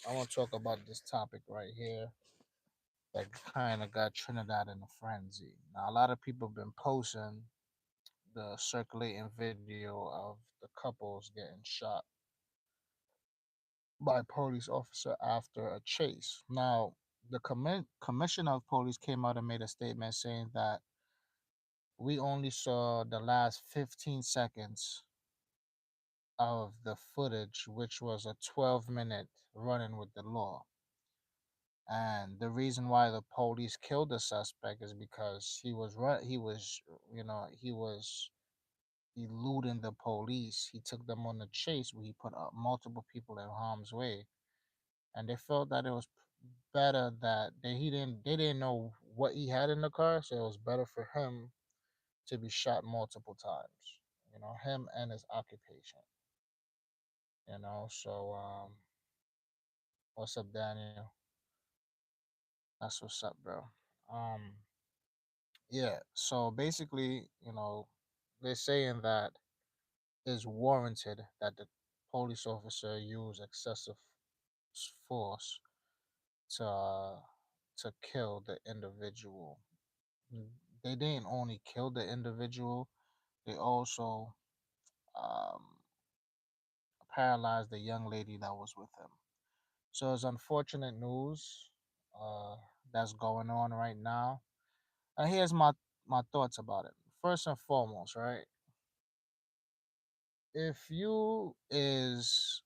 I want to talk about this topic right here that kind of got Trinidad in a frenzy. Now, a lot of people have been posting the circulating video of the couples getting shot by a police officer after a chase. Now, the commissioner of police came out and made a statement saying that we only saw the last 15 seconds of the footage, which was a 12-minute run-in with the law. And the reason why the police killed the suspect is because he was eluding the police. He took them on a chase where he put multiple people in harm's way, and they felt that it was better that they didn't know what he had in the car, so it was better for him to be shot multiple times. Him and his occupation. What's up, Daniel? That's what's up, bro. Um, yeah. So basically, they're saying that it's warranted that the police officer use excessive force to uh, to kill the individual. Mm, They didn't only kill the individual; they also um, paralyzed the young lady that was with him. So it's unfortunate news uh, that's going on right now. And here's my thoughts about it. First and foremost, right? If you is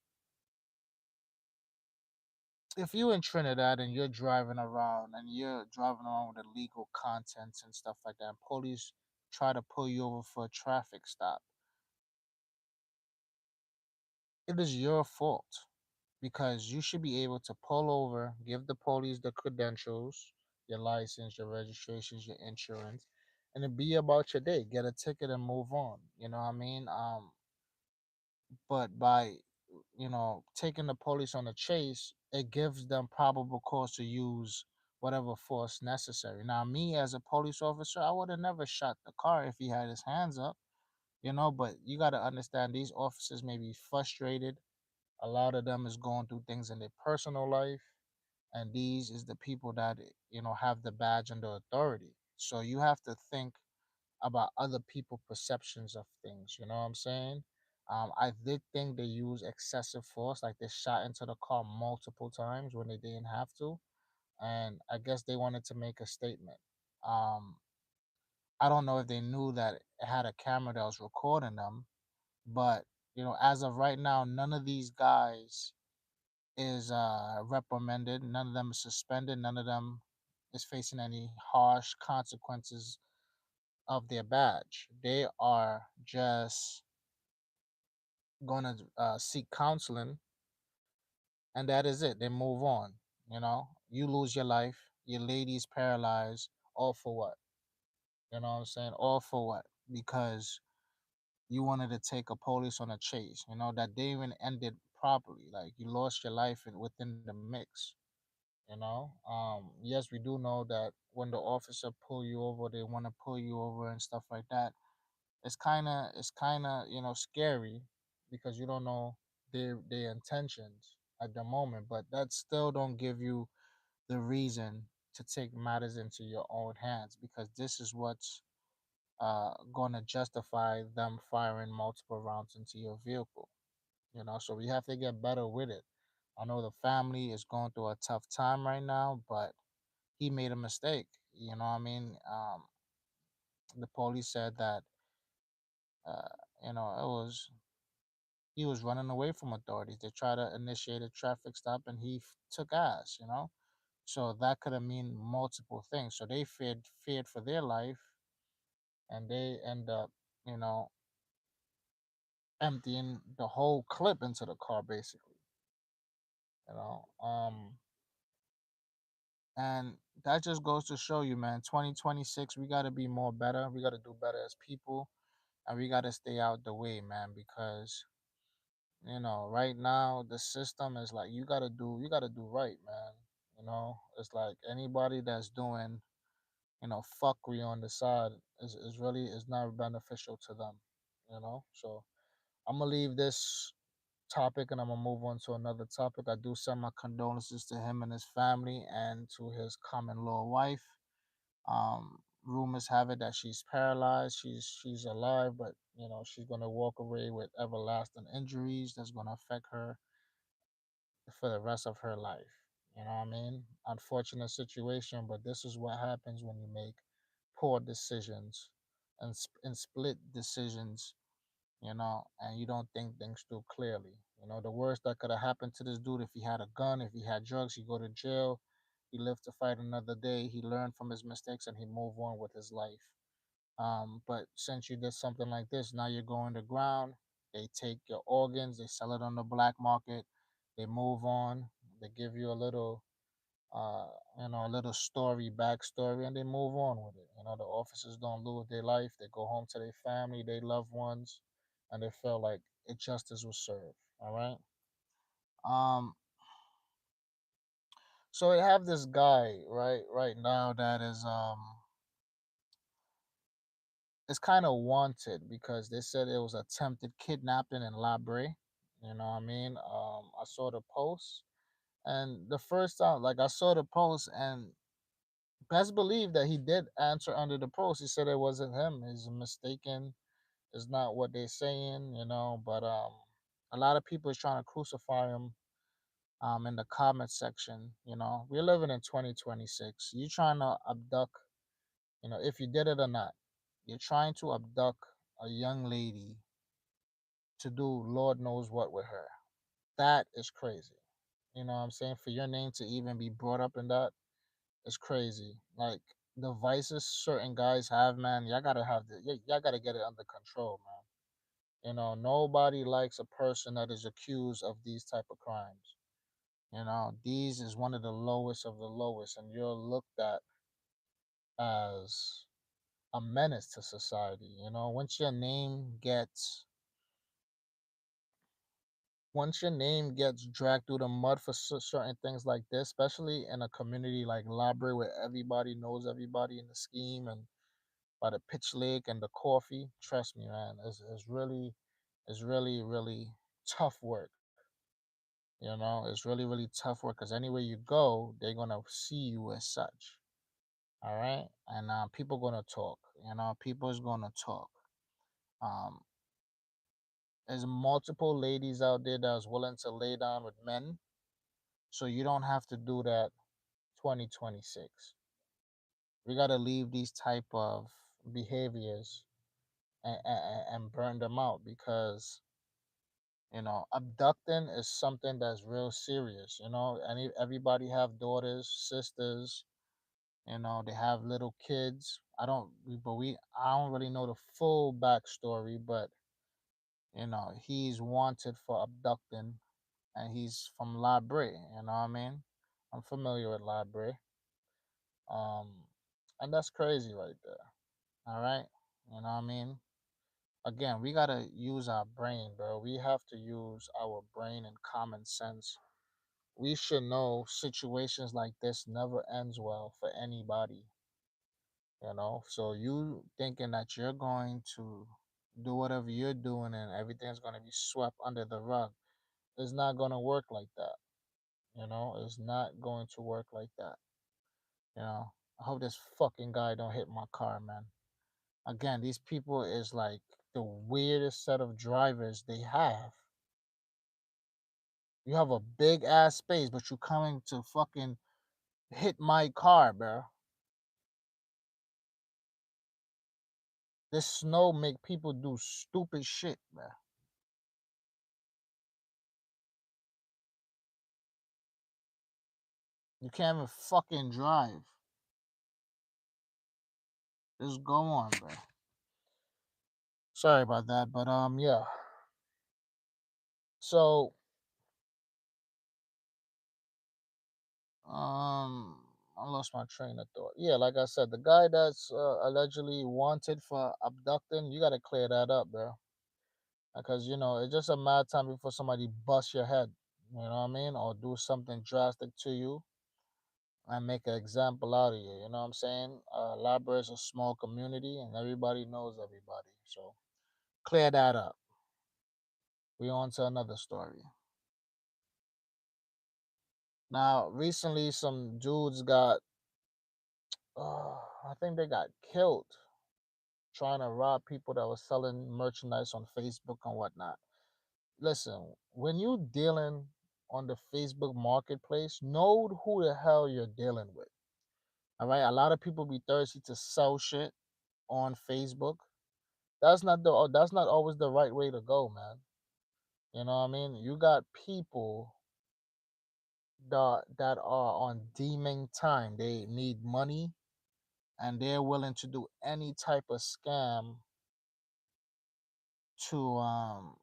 if you in Trinidad and you're driving around with illegal contents and stuff like that, and police try to pull you over for a traffic stop, it is your fault because you should be able to pull over, give the police the credentials, your license, your registrations, your insurance, and then be about your day. Get a ticket and move on. You know what I mean? But by taking the police on a chase, it gives them probable cause to use whatever force necessary. Now, me as a police officer, I would have never shot the car if he had his hands up. But you got to understand these officers may be frustrated. A lot of them is going through things in their personal life, and these is the people that have the badge and the authority. So you have to think about other people' perceptions of things. You know what I'm saying? I did think they used excessive force, like they shot into the car multiple times when they didn't have to, and I guess they wanted to make a statement. Um, I don't know if they knew that it had a camera that was recording them, but as of right now, none of these guys is reprimanded. None of them is suspended. None of them is facing any harsh consequences of their badge. They are just gonna seek counseling, and that is it. They move on. You lose your life. Your lady's paralyzed. All for what? You know what I'm saying? All for what? Because you wanted to take a police on a chase. That they even ended properly. Like you lost your life within the mix. Yes, we do know that when the officer pull you over, they want to pull you over and stuff like that. It's kind of scary because you don't know their intentions at the moment, but that still don't give you the reason to take matters into your own hands, because this is what's going to justify them firing multiple rounds into your vehicle. So we have to get better with it. I know the family is going through a tough time right now, but he made a mistake. You know what I mean? The police said that uh, it was he was running away from authorities. They tried to initiate a traffic stop, and he took ass. So that could have mean multiple things. So they feared for their life, and they end up, you know, emptying the whole clip into the car, basically. You know, and that just goes to show you, man. 2026, we got to be more better. We got to do better as people, and we got to stay out the way, man, because right now the system is like you gotta do right, man. It's like anybody that's doing fuckery on the side is really is not beneficial to them. So I'm gonna leave this topic, and I'm gonna move on to another topic. I do send my condolences to him and his family, and to his common law wife. Rumors have it that she's paralyzed. She's alive, but she's gonna walk away with everlasting injuries that's gonna affect her for the rest of her life. You know what I mean? Unfortunate situation, but this is what happens when you make poor decisions and split decisions, and you don't think things through clearly. The worst that could have happened to this dude, if he had a gun, if he had drugs, he go to jail. He lived to fight another day. He learned from his mistakes and he move on with his life. But since you did something like this, now you're going to ground. They take your organs, they sell it on the black market, they move on, they give you uh, a little story, backstory, and they move on with it. The officers don't lose their life. They go home to their family, their loved ones, and they feel like justice was served. All right. Um. So we have this guy right now that is kind of wanted because they said it was attempted kidnapping in Labre. You know what I mean? I saw the post, and the first time, like I saw the post, and best believe that he did answer under the post. He said it wasn't him. He's mistaken. It's not what they're saying. But a lot of people is trying to crucify him. In the comment section, we're living in 2026. You trying to abduct, if you did it or not, you're trying to abduct a young lady to do Lord knows what with her. That is crazy. You know what I'm saying? For your name to even be brought up in that is crazy. Like the vices certain guys have, man, y'all gotta get it under control, man. Nobody likes a person that is accused of these type of crimes. These is one of the lowest of the lowest, and you're looked at as a menace to society. Once your name gets dragged through the mud for certain things like this, especially in a community like Library where everybody knows everybody in the scheme and by the pitch lake and the coffee, trust me, man, it's really really tough work. It's really really tough work because anywhere you go, they're gonna see you as such. All right, and people gonna talk. People is gonna talk. Um, there's multiple ladies out there that's willing to lay down with men, so you don't have to do that. 2026. We gotta leave these type of behaviors and burn them out because abducting is something that's real serious. And everybody have daughters, sisters. They have little kids. I don't really know the full backstory, but he's wanted for abducting, and he's from Libre. You know what I mean? I'm familiar with Libre. Um, and that's crazy right there. All right, you know what I mean? Again, we gotta use our brain, bro. We have to use our brain and common sense. We should know situations like this never ends well for anybody. So you thinking that you're going to do whatever you're doing and everything's gonna be swept under the rug. It's not gonna work like that. It's not going to work like that. I hope this fucking guy don't hit my car, man. Again, these people is like the weirdest set of drivers they have. You have a big ass space, but you coming to fucking hit my car, bro. This snow make people do stupid shit, bro. You can't even fucking drive. Just go on, bro. Sorry about that, but yeah. So, I lost my train of thought. Yeah, like I said, the guy that's allegedly wanted for abducting, you gotta clear that up, bro. Because it's just a matter of time before somebody busts your head. You know what I mean? Or do something drastic to you and make an example out of you. You know what I'm saying? Library is a small community and everybody knows everybody. So clear that up. We on to another story. Now, recently, some dudes got, I think they got killed trying to rob people that were selling merchandise on Facebook and whatnot. Listen, when you dealing on the Facebook marketplace, know who the hell you're dealing with. All right, a lot of people be thirsty to sell shit on Facebook. That's not always the right way to go, man. You know what I mean? You got people that are on demon time. They need money and they're willing to do any type of scam to um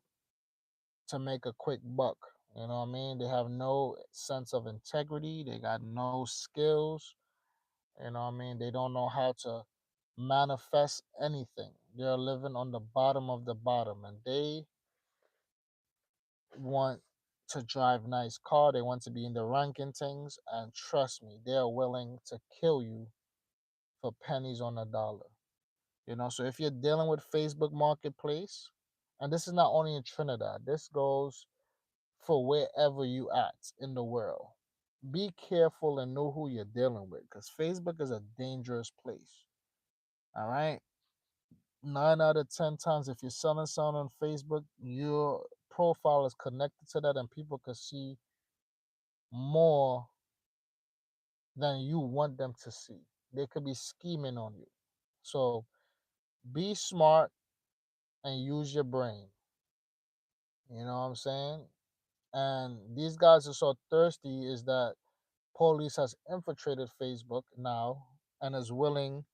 to make a quick buck. You know what I mean? They have no sense of integrity. They got no skills. You know what I mean? They don't know how to manifest anything. They're living on the bottom of the bottom and they want to drive nice car. They want to be in the ranking things. And trust me, they're willing to kill you for pennies on a dollar. So if you're dealing with Facebook Marketplace, and this is not only in Trinidad, this goes for wherever you at in the world. Be careful and know who you're dealing with because Facebook is a dangerous place. All right. 9 out of 10 times, if you're selling something on Facebook, your profile is connected to that, and people can see more than you want them to see. They could be scheming on you. So be smart and use your brain. You know what I'm saying? And these guys are so thirsty is that police has infiltrated Facebook now and is willing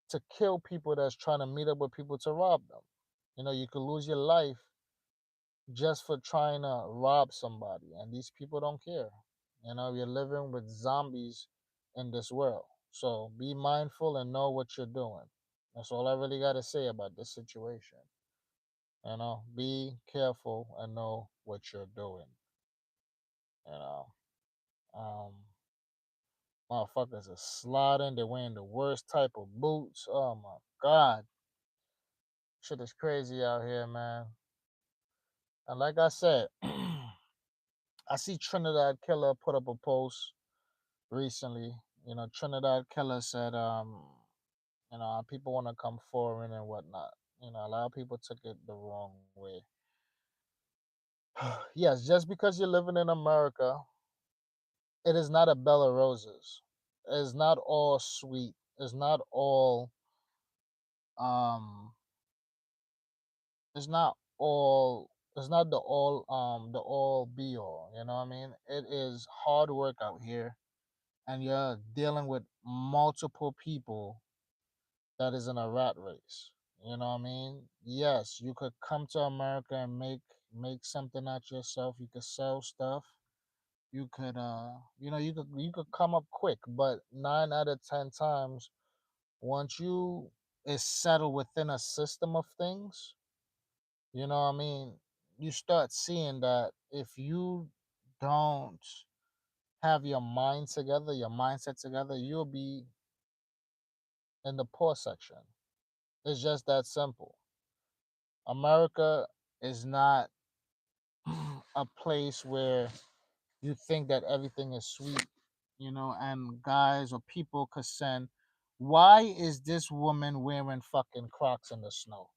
to kill people that's trying to meet up with people to rob them. You could lose your life just for trying to rob somebody, and these people don't care. You're living with zombies in this world. So be mindful and know what you're doing. That's all I really got to say about this situation. Be careful and know what you're doing. You know, um, Motherfuckers are sliding. They're wearing the worst type of boots. Oh my God. Shit is crazy out here, man. And like I said, I see Trinidad Killer put up a post recently. Trinidad Killer said, people want to come foreign and whatnot. A lot of people took it the wrong way. Yes, just because you're living in America, it is not a bell of roses. It's not all sweet. It's not all um it's not all it's not the all be all, you know what I mean? It is hard work out here and you're dealing with multiple people that is in a rat race. You know what I mean? Yes, you could come to America and make something out yourself. You could sell stuff. You could you could come up quick, but 9 out of 10 times, once you is settled within a system of things, you know what I mean, you start seeing that if you don't have your mind together, your mindset together, you'll be in the poor section. It's just that simple. America is not a place where you think that everything is sweet, and guys or people could send, why is this woman wearing fucking Crocs in the snow?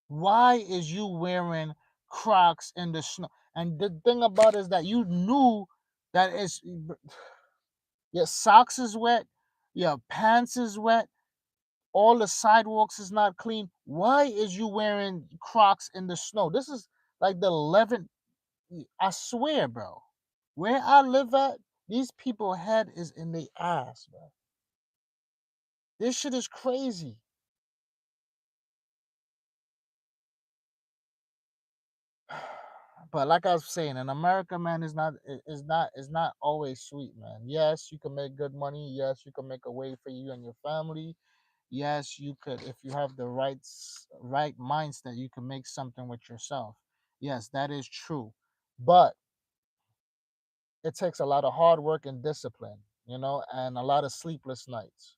Why is you wearing Crocs in the snow? And the thing about it is that you knew that your socks is wet, your pants is wet, all the sidewalks is not clean. Why is you wearing Crocs in the snow? This is like the 11th. I swear, bro. Where I live at, these people head is in their ass, bro. This shit is crazy. But like I was saying, in America, man, is not always sweet, man. Yes, you can make good money. Yes, you can make a way for you and your family. Yes, you could, if you have the right mindset, you can make something with yourself. Yes, that is true. But it takes a lot of hard work and discipline, and a lot of sleepless nights.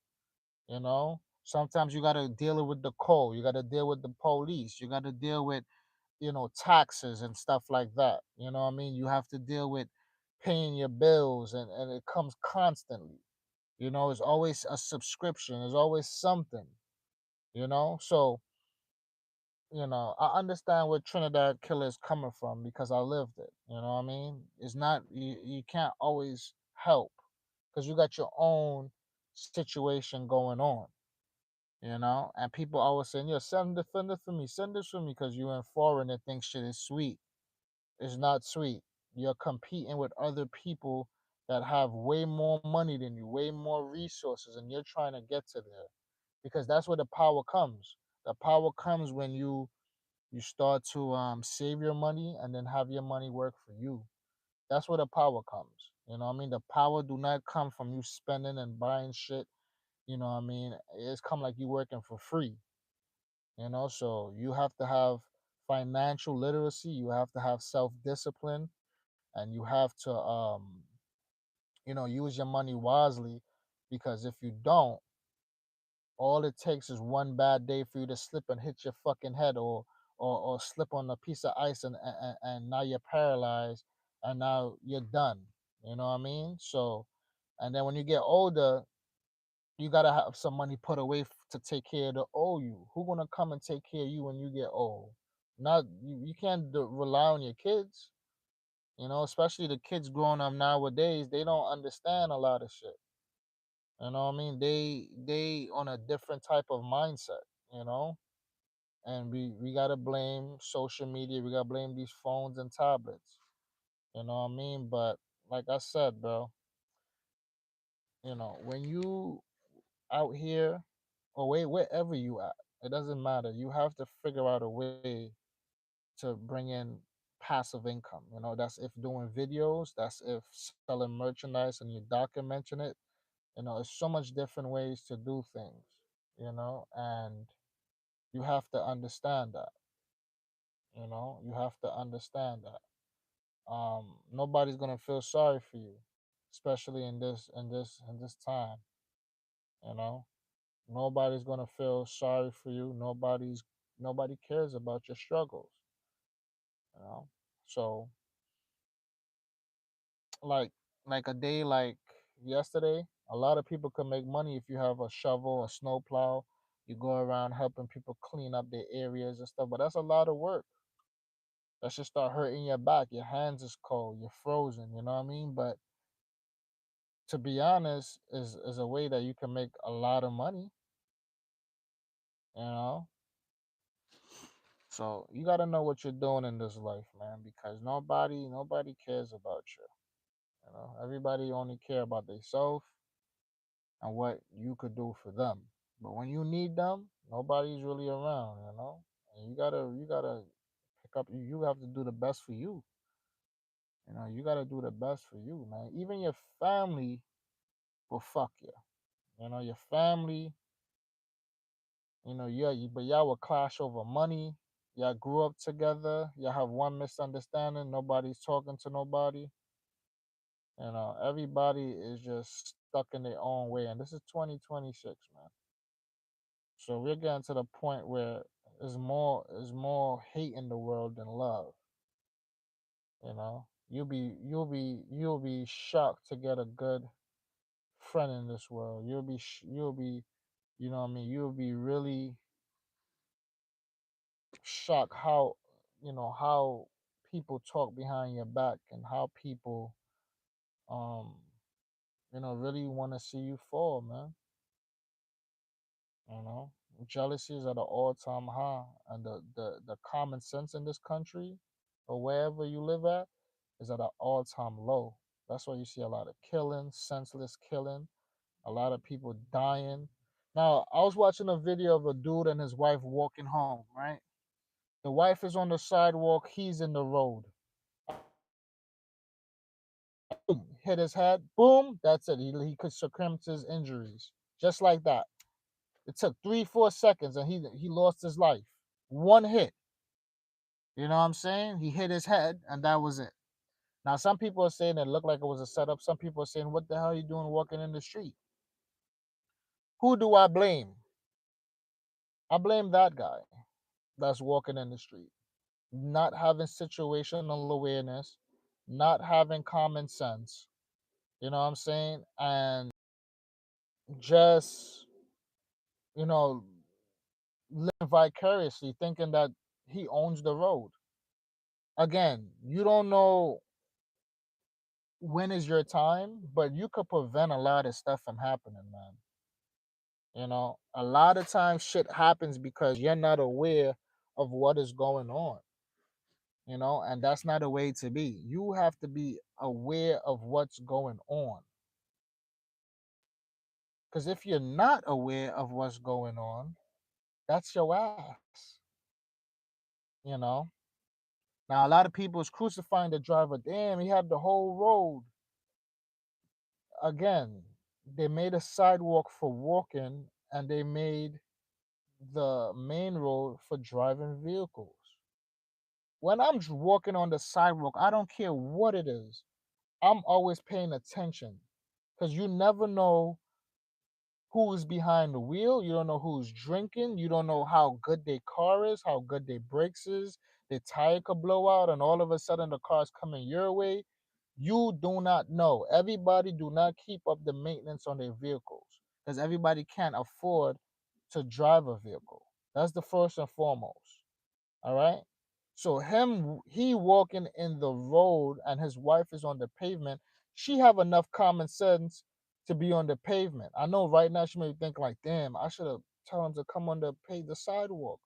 Sometimes you gotta deal with the code. You gotta deal with the police. You gotta deal with, taxes and stuff like that. You know what I mean? You have to deal with paying your bills, and it comes constantly. It's always a subscription. There's always something. So I understand where Trinidad killer is coming from because I lived it. You know what I mean? It's not you can't always help because you got your own situation going on. And people always saying, "Yo, send it for me, send this for me," because you in foreign and think shit is sweet. It's not sweet. You're competing with other people that have way more money than you, way more resources, and you're trying to get to there because that's where the power comes. The power comes when you start to save your money and then have your money work for you. That's where the power comes. You know what I mean? The power do not come from you spending and buying shit. You know what I mean? It's come like you working for free. So you have to have financial literacy, you have to have self-discipline, and you have to use your money wisely, because if you don't, all it takes is one bad day for you to slip and hit your fucking head, or slip on a piece of ice, and now you're paralyzed, and now you're done. You know what I mean? So, and then when you get older, you gotta have some money put away to take care of the old you. Who gonna come and take care of you when you get old? Not you. You can't rely on your kids. Especially the kids growing up nowadays. They don't understand a lot of shit. You know what I mean? They on a different type of mindset. You know, and we gotta blame social media. We gotta blame these phones and tablets. You know what I mean? But like I said, bro, when you out here, or wherever you at, it doesn't matter. You have to figure out a way to bring in passive income. That's if doing videos, that's if selling merchandise and you're documenting it. There's so much different ways to do things, and you have to understand that. You have to understand that. Nobody's gonna feel sorry for you, especially in this time, you know. Nobody's gonna feel sorry for you. Nobody cares about your struggles, you know. So like like a day like yesterday, a lot of people can make money if you have a shovel, a snow plow. You go around helping people clean up their areas and stuff, but that's a lot of work. That should start hurting your back. Your hands is cold. You're frozen. You know what I mean? But to be honest, is a way that you can make a lot of money. You know, so you got to know what you're doing in this life, man, because nobody cares about you. Everybody only care about themselves and what you could do for them. But when you need them, nobody's really around. And you gotta pick up. You have to do the best for you. You gotta do the best for you, man. Even your family will fuck you. Your family. Yeah, but y'all will clash over money. Y'all grew up together. Y'all have one misunderstanding. Nobody's talking to nobody. Everybody is just stuck in their own way. And this is 2026, man. So we're getting to the point where there's more hate in the world than love. You'll be shocked to get a good friend in this world. You'll be what I mean. You'll be really shocked how people talk behind your back, and how people um really want to see you fall, man. You know, jealousy is at an all-time high, and the common sense in this country, or wherever you live at, is at an all-time low. That's why you see a lot of killing, senseless killing, a lot of people dying. Now, I was watching a video of a dude and his wife walking home, right? The wife is on the sidewalk, he's in the road. Boom, hit his head, boom, that's it. He could succumb to his injuries. Just like that. It took 3-4 seconds and he lost his life. One hit. You know what I'm saying? He hit his head and that was it. Now some people are saying it looked like it was a setup. Some people are saying, what the hell are you doing walking in the street? Who do I blame? I blame that guy that's walking in the street, not having situational awareness, not having common sense. You know what I'm saying? And just, you know, living vicariously, thinking that he owns the road. Again, you don't know when is your time, but you could prevent a lot of stuff from happening, man. A lot of times shit happens because you're not aware of what is going on, and that's not a way to be. You have to be aware of what's going on. Because if you're not aware of what's going on, that's your ass, you know? Now, a lot of people is crucifying the driver. Damn, he had the whole road. Again, they made a sidewalk for walking and they made the main road for driving vehicles. When I'm walking on the sidewalk, I don't care what it is. I'm always paying attention because you never know who's behind the wheel. You don't know who's drinking. You don't know how good their car is, how good their brakes is. Their tire could blow out, and all of a sudden the car's coming your way. You do not know. Everybody do not keep up the maintenance on their vehicles because everybody can't afford to drive a vehicle. That's the first and foremost. All right. So he walking in the road and his wife is on the pavement. She have enough common sense to be on the pavement. I know right now she may think like, damn, I should have told him to come on the sidewalk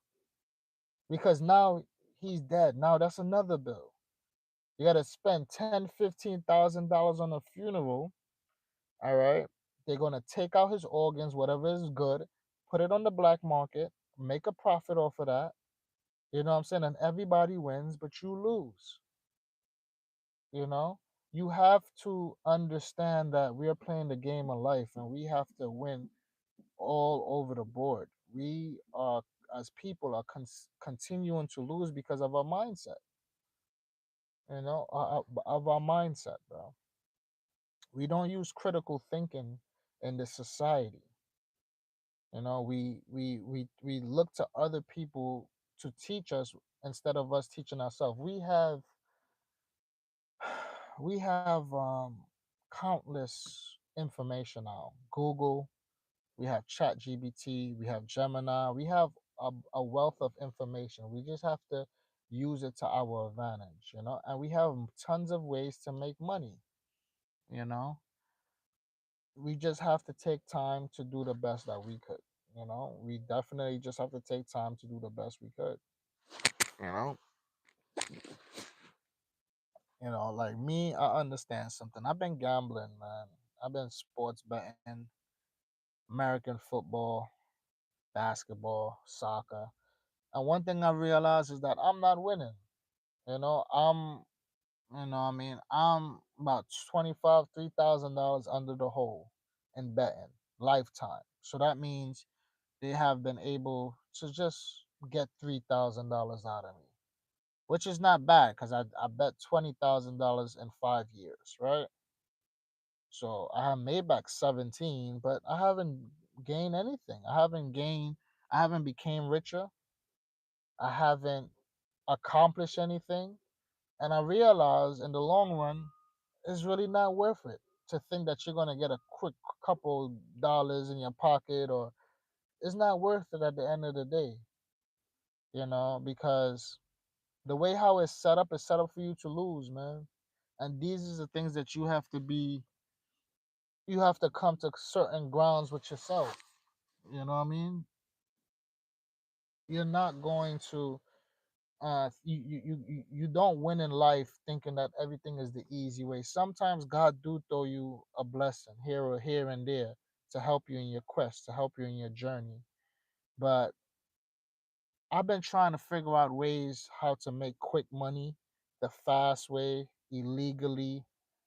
because now he's dead. Now that's another bill. You got to spend $10,000, $15,000 on a funeral. All right. They're gonna take out his organs, whatever is good, put it on the black market, make a profit off of that. You know what I'm saying? And everybody wins, but you lose. You know, you have to understand that we are playing the game of life and we have to win all over the board. We are, as people, are continuing to lose because of our mindset, of our mindset, bro. We don't use critical thinking in this society. We look to other people to teach us instead of us teaching ourselves. We have countless information now. Google, we have ChatGPT, we have Gemini, we have a wealth of information. We just have to use it to our advantage. And we have tons of ways to make money. You know, we just have to take time to do the best that we could. We definitely just have to take time to do the best we could. You know, like me, I understand something. I've been gambling, man. I've been sports betting, American football, basketball, soccer. And one thing I realized is that I'm not winning. I'm, I'm about 25, $3,000 under the hole in betting lifetime. So that means they have been able to just get $3,000 out of me, which is not bad because I bet $20,000 in 5 years, right? So I have made back 17, but I haven't gained anything. I haven't became richer. I haven't accomplished anything. And I realize in the long run, it's really not worth it to think that you're going to get a quick couple dollars in your pocket, or it's not worth it at the end of the day, because the way how it's set up is set up for you to lose, man. And these are the things that you have to come to certain grounds with yourself. You know what I mean? You're not going to you don't win in life thinking that everything is the easy way. Sometimes God do throw you a blessing here and there to help you in your quest, to help you in your journey. But I've been trying to figure out ways how to make quick money the fast way, illegally,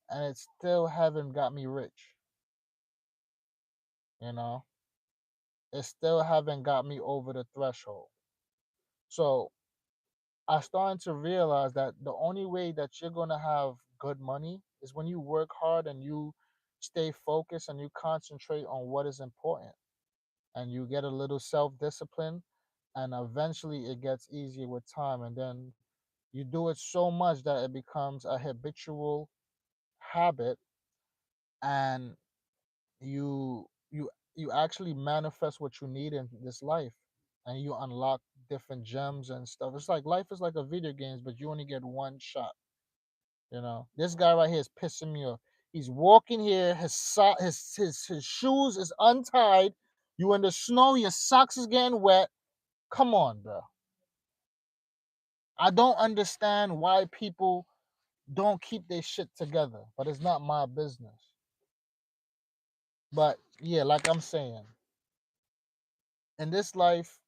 and it still haven't got me rich. You know, it still haven't got me over the threshold. So I starting to realize that the only way that you're gonna have good money is when you work hard and you stay focused and you concentrate on what is important and you get a little self discipline and eventually it gets easier with time, and then you do it so much that it becomes a habitual habit, and you actually manifest what you need in this life, and you unlock different gems and stuff. It's like life is like a video games, but you only get one shot. This guy right here is pissing me off. He's walking here, his shoes is untied. You in the snow, your socks is getting wet. Come on, bro. I don't understand why people don't keep their shit together, but it's not my business. But yeah, like I'm saying, in this life,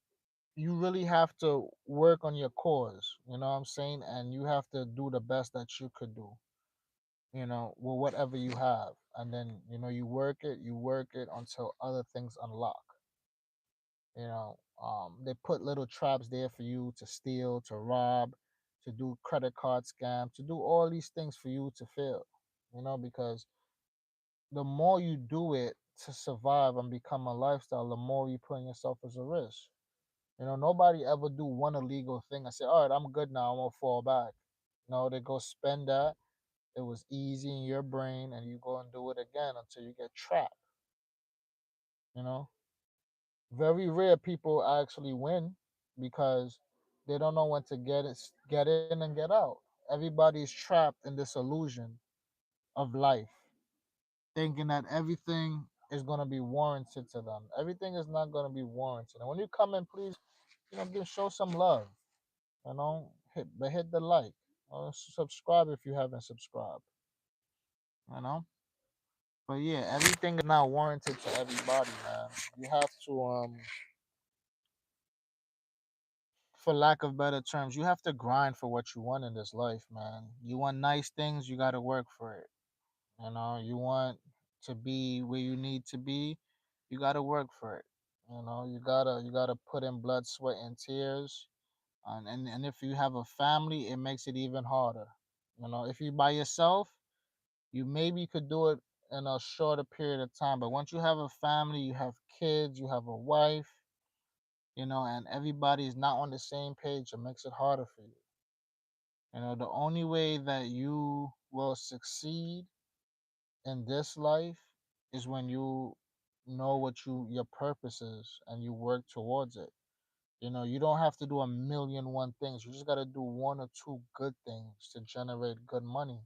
you really have to work on your cause, you know what I'm saying? And you have to do the best that you could do, with whatever you have. And then, you work it until other things unlock. They put little traps there for you to steal, to rob, to do credit card scam, to do all these things for you to fail, because the more you do it to survive and become a lifestyle, the more you put yourself as a risk. Nobody ever do one illegal thing and say, all right, I'm good now, I'm gonna fall back. No, they go spend that. It was easy in your brain, and you go and do it again until you get trapped. You know, very rare people actually win because they don't know when to get in and get out. Everybody's trapped in this illusion of life, thinking that everything is gonna be warranted to them. Everything is not gonna be warranted. And when you come in, please, show some love. Hit the like, or subscribe if you haven't subscribed. You know. But yeah, everything is not warranted to everybody, man. You have to, for lack of better terms, you have to grind for what you want in this life, man. You want nice things, you got to work for it. You want to be where you need to be, you got to work for it. You gotta put in blood, sweat, and tears. And if you have a family, it makes it even harder. If you by yourself, you maybe could do it in a shorter period of time. But once you have a family, you have kids, you have a wife, and everybody is not on the same page, it makes it harder for you. The only way that you will succeed in this life is when you know what your purpose is and you work towards it. You don't have to do a million one things. You just got to do one or two good things to generate good money.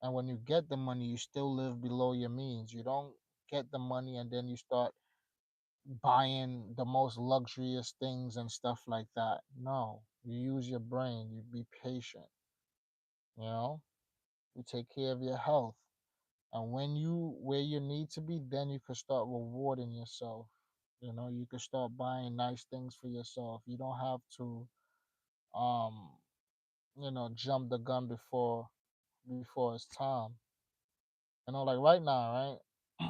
And when you get the money, you still live below your means. You don't get the money and then you start buying the most luxurious things and stuff like that. No, you use your brain, you be patient, you know, you take care of your health. And when you where you need to be, then you can start rewarding yourself. You can start buying nice things for yourself. You don't have to um, jump the gun before it's time. Like right now, right?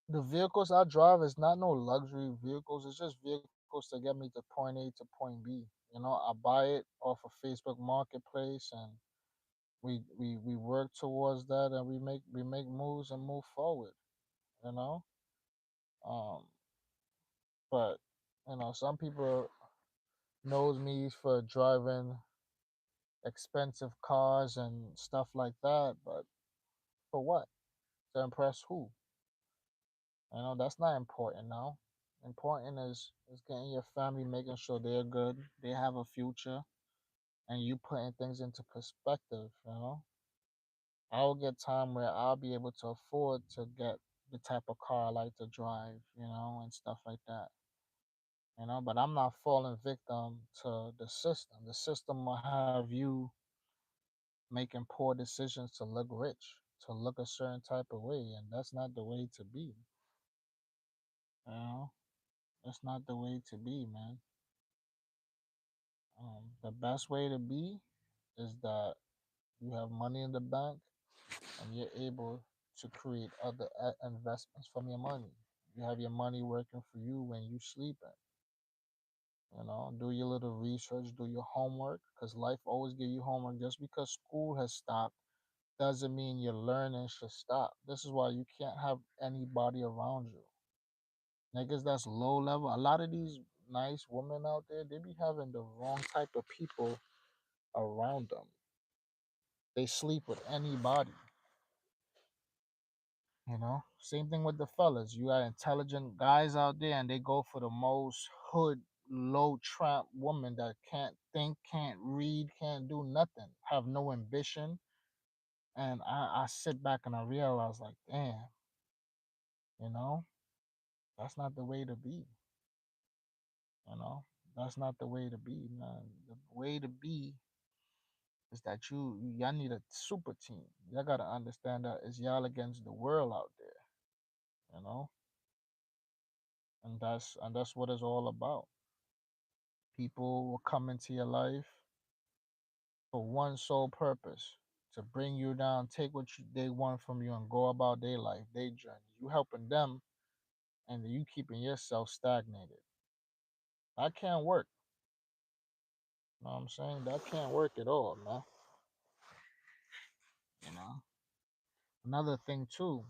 The vehicles I drive is not no luxury vehicles. It's just vehicles to get me to point A to point B. I buy it off of Facebook Marketplace, and we work towards that, and we make moves and move forward. You know, um, but some people knows me for driving expensive cars and stuff like that. But for what? To impress who? That's not important now. Important is getting your family, making sure they're good, they have a future, and you putting things into perspective. I'll get time where I'll be able to afford to get the type of car I like to drive, and stuff like that. But I'm not falling victim to the system. The system will have you making poor decisions to look rich, to look a certain type of way, and that's not the way to be. You know, that's not the way to be, man. The best way to be is that you have money in the bank and you're able to create other investments from your money. You have your money working for you when you sleeping. Do your little research, do your homework, because life always give you homework. Just because school has stopped doesn't mean your learning should stop. This is why you can't have anybody around you. Niggas that's low level. A lot of these nice women out there, they be having the wrong type of people around them. They sleep with anybody. Same thing with the fellas. You got intelligent guys out there, and they go for the most hood, low tramp woman that can't think, can't read, can't do nothing, have no ambition. And I sit back and I realize, like, damn, you know, that's not the way to be. You know, that's not the way to be, man. The way to be is that y'all need a super team. Y'all gotta understand that it's y'all against the world out there. You know, and that's what it's all about. People will come into your life for one sole purpose: to bring you down, take what they want from you, and go about their life, their journey. You helping them, and you keeping yourself stagnated. That can't work. You know what I'm saying? That can't work at all, man. You know. Another thing too,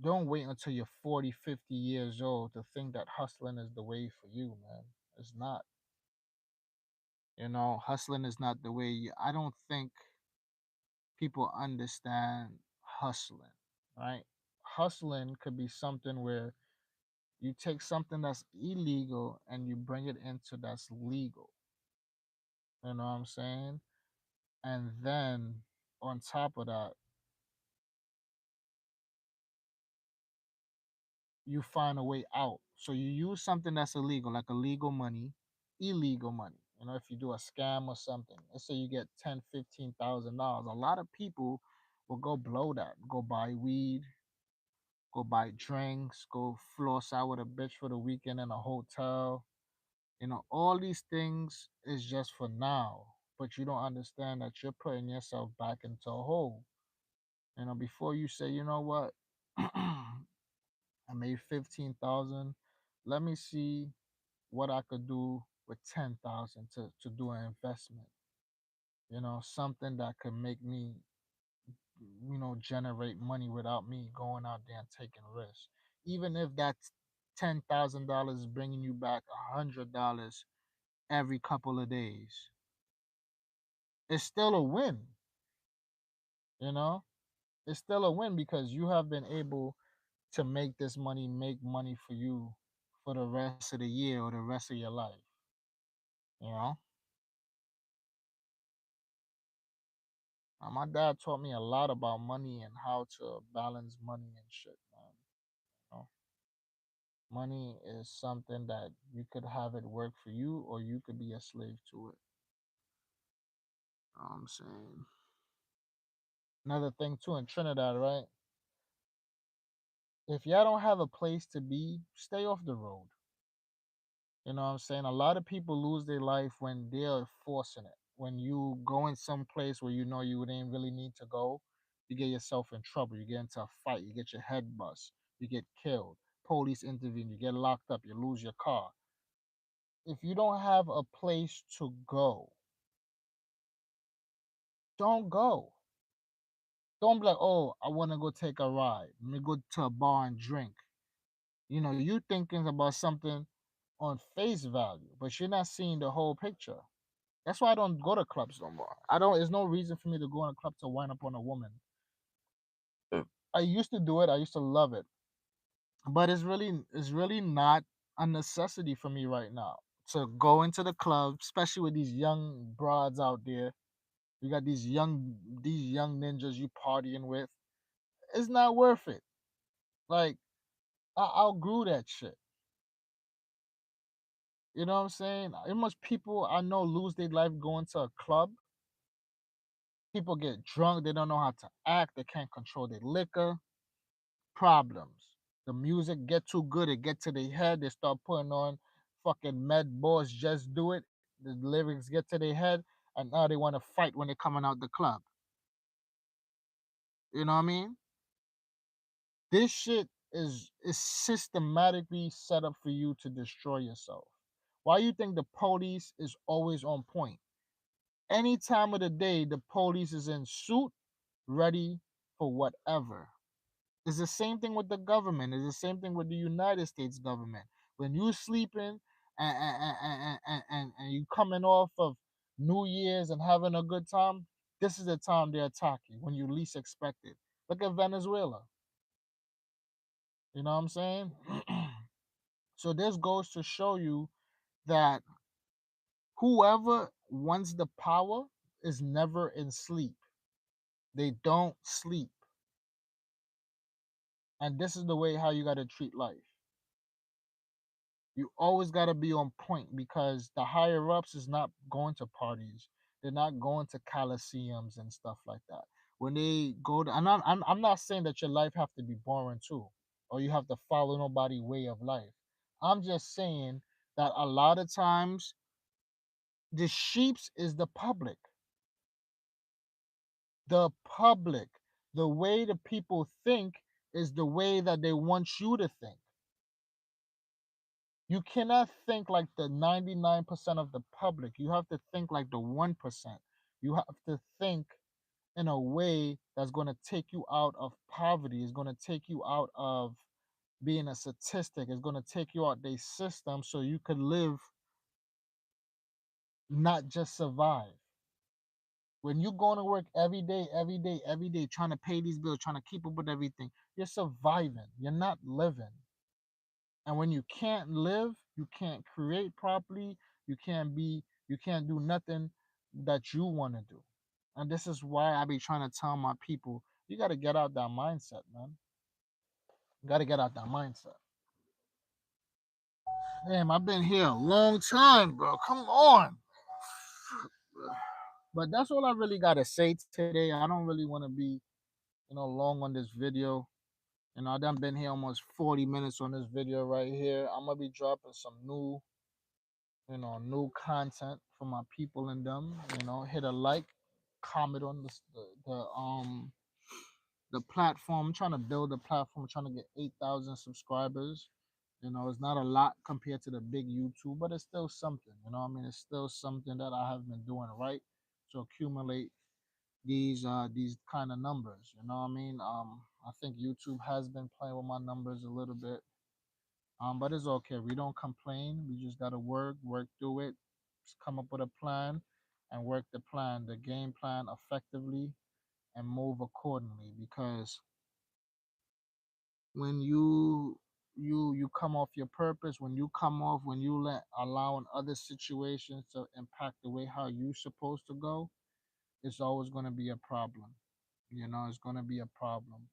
don't wait until you're 40, 50 years old to think that hustling is the way for you, man. It's not. Hustling is not the way. I don't think people understand hustling, right? Hustling could be something where you take something that's illegal and you bring it into that's legal. You know what I'm saying? And then on top of that, you find a way out. So you use something that's illegal, like illegal money. If you do a scam or something, let's say you get 10, $15,000. A lot of people will go blow that, go buy weed, go buy drinks, go floss out with a bitch for the weekend in a hotel. All these things is just for now, but you don't understand that you're putting yourself back into a hole. Before you say, you know what, I made 15,000. Let me see what I could do with 10,000 to do an investment. Something that could make me, generate money without me going out there and taking risks. Even if that's $10,000 is bringing you back $100 every couple of days, it's still a win. You know, it's still a win because you have been able to make money for you for the rest of the year or the rest of your life. You know, my dad taught me a lot about money and how to balance money and shit, man. You know, money is something that you could have it work for you or you could be a slave to it. You know what I'm saying? Another thing too in Trinidad, right? If y'all don't have a place to be, stay off the road. You know what I'm saying? A lot of people lose their life when they're forcing it. When you go in some place where you know you didn't really need to go, you get yourself in trouble. You get into a fight. You get your head bust. You get killed. Police intervene. You get locked up. You lose your car. If you don't have a place to go, don't go. Don't be like, oh, I want to go take a ride. Let me go to a bar and drink. You thinking about something on face value, but you're not seeing the whole picture. That's why I don't go to clubs no more. I don't. There's no reason for me to go in a club to wind up on a woman. I used to do it. I used to love it, but it's really not a necessity for me right now to go into the club, especially with these young broads out there. You got these young ninjas you partying with. It's not worth it. Like I outgrew that shit. You know what I'm saying? How much people I know lose their life going to a club. People get drunk. They don't know how to act. They can't control their liquor. Problems. The music get too good. It get to their head. They start putting on fucking Med Boys Just Do It. The lyrics get to their head, and now they want to fight when they're coming out the club. You know what I mean? This shit is systematically set up for you to destroy yourself. Why you think the police is always on point? Any time of the day, the police is in suit, ready for whatever. It's the same thing with the government. It's the same thing with the United States government. When you sleeping and you coming off of New Year's and having a good time, this is the time they attack you when you least expect it. Look at Venezuela. You know what I'm saying? So this goes to show you that whoever wants the power is never in sleep. They don't sleep. And this is the way how you got to treat life. You always got to be on point because the higher ups is not going to parties. They're not going to coliseums and stuff like that. When they go to, I'm not saying that your life have to be boring too, or you have to follow nobody way of life. I'm just saying that a lot of times the sheeps is the public. The public. The way the people think is the way that they want you to think. You cannot think like the 99% of the public. You have to think like the 1%. You have to think in a way that's going to take you out of poverty. It's going to take you out of being a statistic. It's going to take you out the system so you could live, not just survive. When you're going to work every day, every day, every day, trying to pay these bills, trying to keep up with everything, you're surviving. You're not living. And when you can't live, you can't create properly, you can't do nothing that you want to do. And this is why I be trying to tell my people, you got to get out that mindset, man. You got to get out that mindset. Damn, I've been here a long time, bro. Come on. But that's all I really got to say today. I don't really want to be, long on this video. I done been here almost 40 minutes on this video right here. I'm gonna be dropping some new content for my people and them. Hit a like, comment on the platform. I'm trying to build a platform. I'm trying to get 8,000 subscribers. It's not a lot compared to the big YouTube, but it's still something. I mean, it's still something that I have been doing right to accumulate these kind of numbers. You know what I mean? I think YouTube has been playing with my numbers a little bit. But it's okay. We don't complain. We just gotta work through it, just come up with a plan, and work the plan, the game plan effectively, and move accordingly. Because when you come off your purpose, when you let allowing other situations to impact the way how you supposed to go, it's always gonna be a problem. It's gonna be a problem.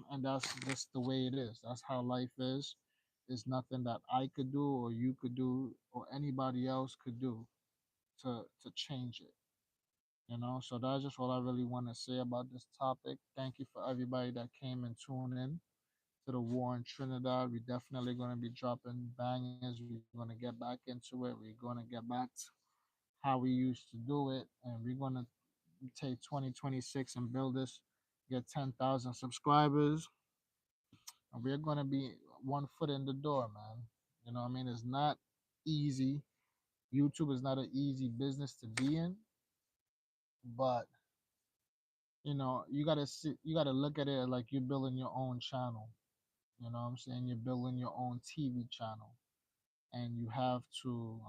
And that's just the way it is. That's how life is. There's nothing that I could do or you could do or anybody else could do to change it. So that's just what I really want to say about this topic. Thank you for everybody that came and tuned in to the war in Trinidad. We're definitely going to be dropping bangers. We're going to get back into it. We're going to get back to how we used to do it, and we're going to take 2026 and build this, get 10,000 subscribers, and we're going to be one foot in the door, man. What I mean? It's not easy. YouTube is not an easy business to be in, but you gotta look at it like you're building your own channel. You know what I'm saying? You're building your own TV channel, and you have to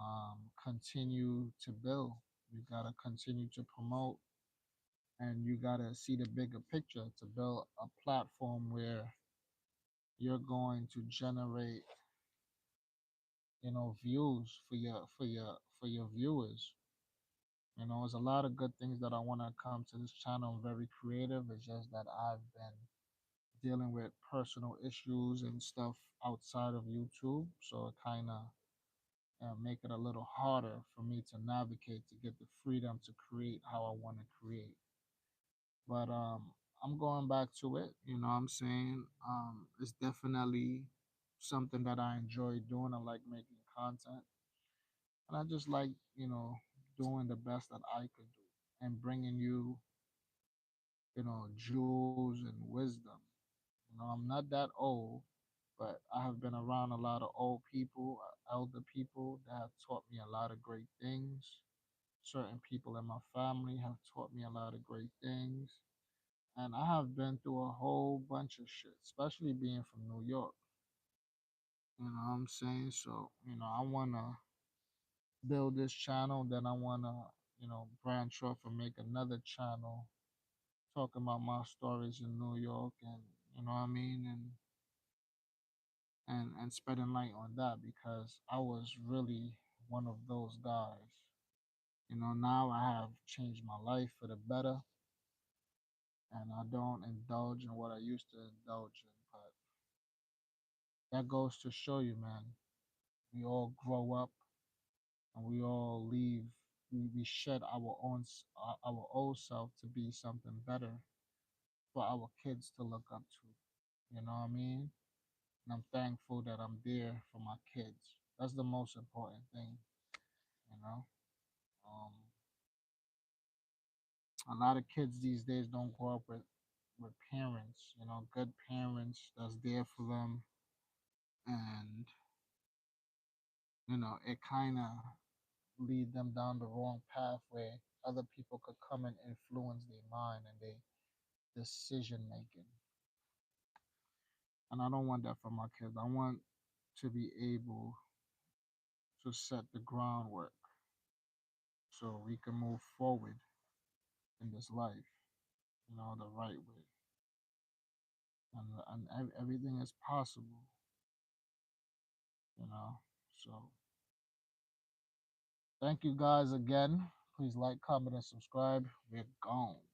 continue to build. You gotta continue to promote, and you gotta see the bigger picture to build a platform where you're going to generate views for your viewers. There's a lot of good things that I want to come to this channel. I'm very creative. It's just that I've been dealing with personal issues and stuff outside of YouTube, so it kind of make it a little harder for me to navigate to get the freedom to create how I want to create. But I'm going back to it. What I'm saying? It's definitely something that I enjoy doing. I like making content, and I just like doing the best that I could do and bringing you jewels and wisdom. I'm not that old, but I have been around a lot of old people, elder people that have taught me a lot of great things. Certain people in my family have taught me a lot of great things. And I have been through a whole bunch of shit, especially being from New York. You know what I'm saying? So, I wanna build this channel, then I wanna, branch off and make another channel talking about my stories in New York, and you know what I mean, and spreading light on that, because I was really one of those guys. Now I have changed my life for the better, and I don't indulge in what I used to indulge in. But that goes to show you, man, we all grow up and we all leave. We shed our old self to be something better for our kids to look up to. You know what I mean? And I'm thankful that I'm there for my kids. That's the most important thing, you know. Um, a lot of kids these days don't grow up with parents, good parents that's there for them, and it kind of lead them down the wrong path where other people could come and influence their mind and their decision making. And I don't want that for my kids. I want to be able to set the groundwork so we can move forward in this life, the right way. And everything is possible, you know. So thank you guys again. Please like, comment, and subscribe. We're gone.